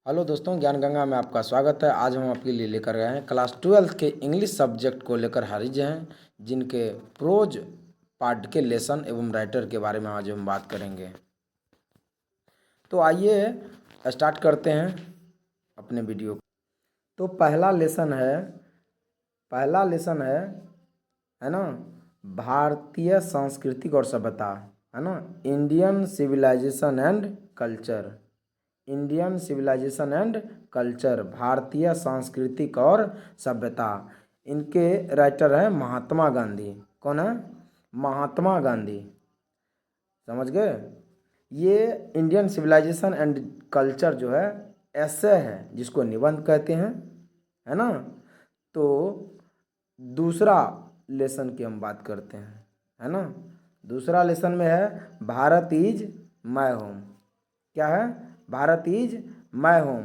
Hello दोस्तों, ज्ञान गंगा में आपका स्वागत है। आज हम आपके लिए लेकर गए हैं क्लास 12 के इंग्लिश सब्जेक्ट को लेकर हाजिर हैं, जिनके प्रोज पार्ट के लेसन एवं राइटर के बारे में आज हम बात करेंगे। तो आइए स्टार्ट करते हैं अपने वीडियो को। तो पहला लेसन है ना, भारतीय सांस्कृतिक और सभ्यता, है ना, Indian civilisation and culture. Indian civilisation and culture, भारतीय सांस्कृतिक और सभ्यता। इनके राइटर हैं महात्मा गांधी। कौन है? महात्मा गांधी। समझ गए? ये इंडियन सिविलाइजेशन एंड कल्चर जो है ऐसे है जिसको निबंध कहते हैं, है ना। तो दूसरा लेसन की हम बात करते हैं, है ना। दूसरा लेसन में है भारत इज माय होम। क्या है? Bharat is my home.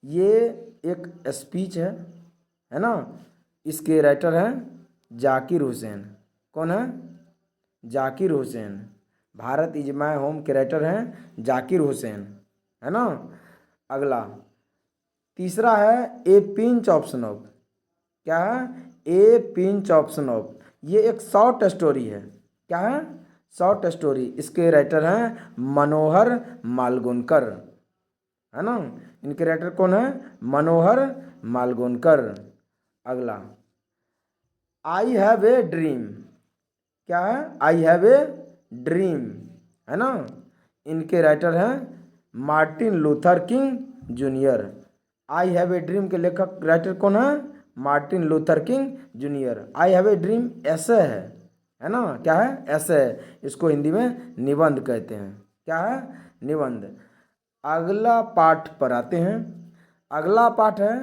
ये एक स्पीच है ना। इसके राइटर हैं जाकिर हुसैन। कौन है? Zakir Hussain. Bharat is my home के राइटर हैं जाकिर हुसैन, है ना। अगला तीसरा है ए पिंच ऑफ स्नो। क्या है? ए पिंच ऑफ स्नो। ये एक शॉर्ट स्टोरी है। क्या है? Short story. इसके राइटर हैं मनोहर मालगुनकर, है ना। इनके राइटर कौन है? मनोहर मालगुनकर। अगला आई हैव ए ड्रीम। क्या है? आई हैव ए ड्रीम, है ना। इनके राइटर हैं Martin Luther king junior. I have a dream के लेखक राइटर कौन है? Martin Luther king junior. I have a dream ऐसे है ना। क्या है? ऐसे। इसको हिंदी में निबंध कहते हैं। क्या है? निबंध। अगला पाठ पर आते हैं। अगला पाठ है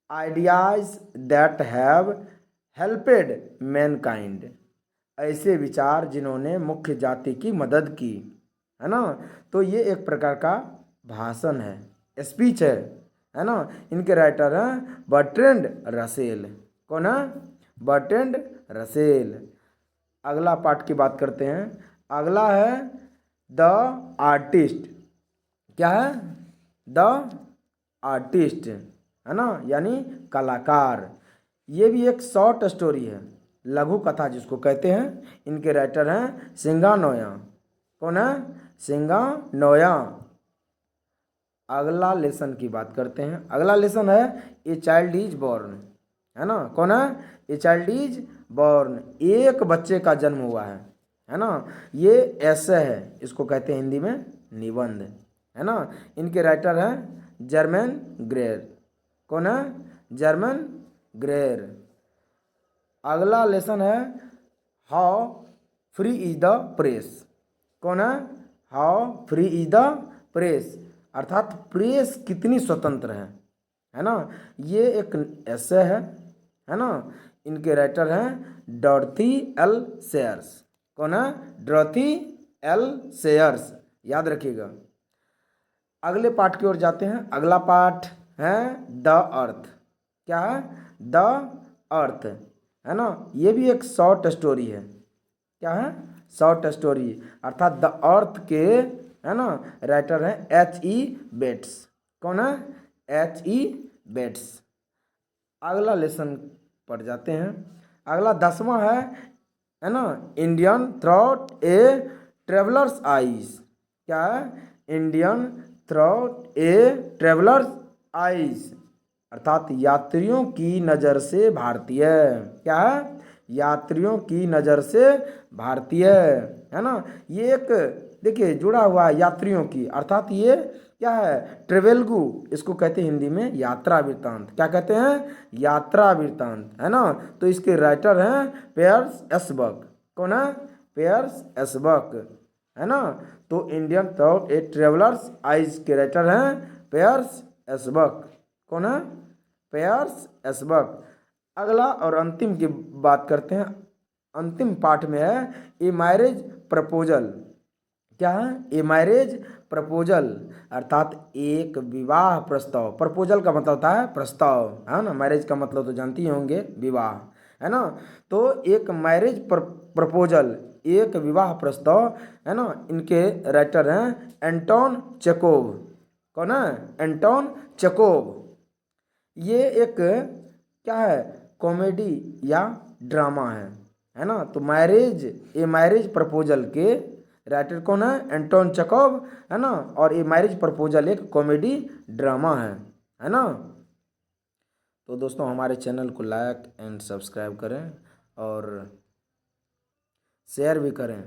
आइडियाज दैट हैव हेल्पेड मैनकाइंड। ऐसे विचार जिन्होंने मुख्य जाति की मदद की, है ना। तो ये एक प्रकार का भाषण है, स्पीच है ना। इनके राइटर हैं बर्ट्रैंड रसेल। कौन है? Bertrand Russell. अगला पाठ की बात करते हैं। अगला है द आर्टिस्ट। क्या है? द आर्टिस्ट, है ना, यानी कलाकार। ये भी एक शॉर्ट स्टोरी है, लघु कथा जिसको कहते हैं। इनके राइटर हैं सिंगानोया। कौन है? सिंगानोया। अगला लेसन की बात करते हैं। अगला लेसन है ए चाइल्ड इज बॉर्न, है ना। कौन है? A child is born. एक बच्चे का जन्म हुआ है ना। ये ऐसे है, इसको कहते हैं हिंदी में निबंध, है ना। इनके राइटर हैं जर्मन ग्रेर। कौन है? जर्मन ग्रेर। अगला लेसन है how free is the press. कौन है? How free is the press, अर्थात प्रेस कितनी स्वतंत्र है ना। ये एक ऐसे है ना। इनके राइटर हैं डॉर्थी एल सेयर्स। कौन है? डॉर्थी एल सेयर्स, याद रखिएगा। अगले पाठ की ओर जाते हैं। अगला पाठ है द अर्थ। क्या है? द अर्थ, है ना। ये भी एक शॉर्ट स्टोरी है। क्या है? शॉर्ट स्टोरी, अर्थात द अर्थ के, है ना, राइटर हैं H.E. बेट्स। कौन है? H.E. बेट्स। अगला लेसन पर जाते हैं। अगला 10वां है ना, इंडियन थ्रॉट ए ट्रेवलर्स आइज। क्या है? इंडियन थ्रॉट ए ट्रेवलर्स आइज, अर्थात यात्रियों की नज़र से भारतीय। क्या है? यात्रियों की नज़र से भारतीय, है ना। ये एक देखिए जुड़ा हुआ है यात्रियों की, अर्थात ये क्या है? ट्रेवेलगू, इसको कहते हैं हिंदी में यात्रा वृत्तांत। क्या कहते हैं? यात्रा वृत्तांत, है ना। तो इसके राइटर हैं पेयर्स एसबर्ग। कौन है? पेयर्स एसबर्ग, है ना। तो Indian thought a travellers eyes के राइटर हैं पेयर्स एसबर्ग। कौन है? पेयर्स एसबर्ग। अगला और अंतिम की बात करते हैं। अंतिम पाठ में है ए मैरिज प्रपोजल। क्या है? ए मैरिज प्रपोजल, अर्थात एक विवाह प्रस्ताव। प्रपोजल का मतलब होता है प्रस्ताव, है ना। मैरिज का मतलब तो जानती ही होंगे, विवाह, है ना। तो एक मैरिज प्रपोजल, एक विवाह प्रस्ताव, है ना। इनके राइटर हैं एंटोन चेकोव। कौन है? Anton Chekhov. ये एक क्या है? कॉमेडी या ड्रामा है ना। तो मैरिज प्रपोजल के राइटर कौन है? एंटोन चेकोव, है ना। और ये मैरिज प्रपोजल एक कॉमेडी ड्रामा है ना। तो दोस्तों हमारे चैनल को लाइक एंड सब्सक्राइब करें और शेयर भी करें।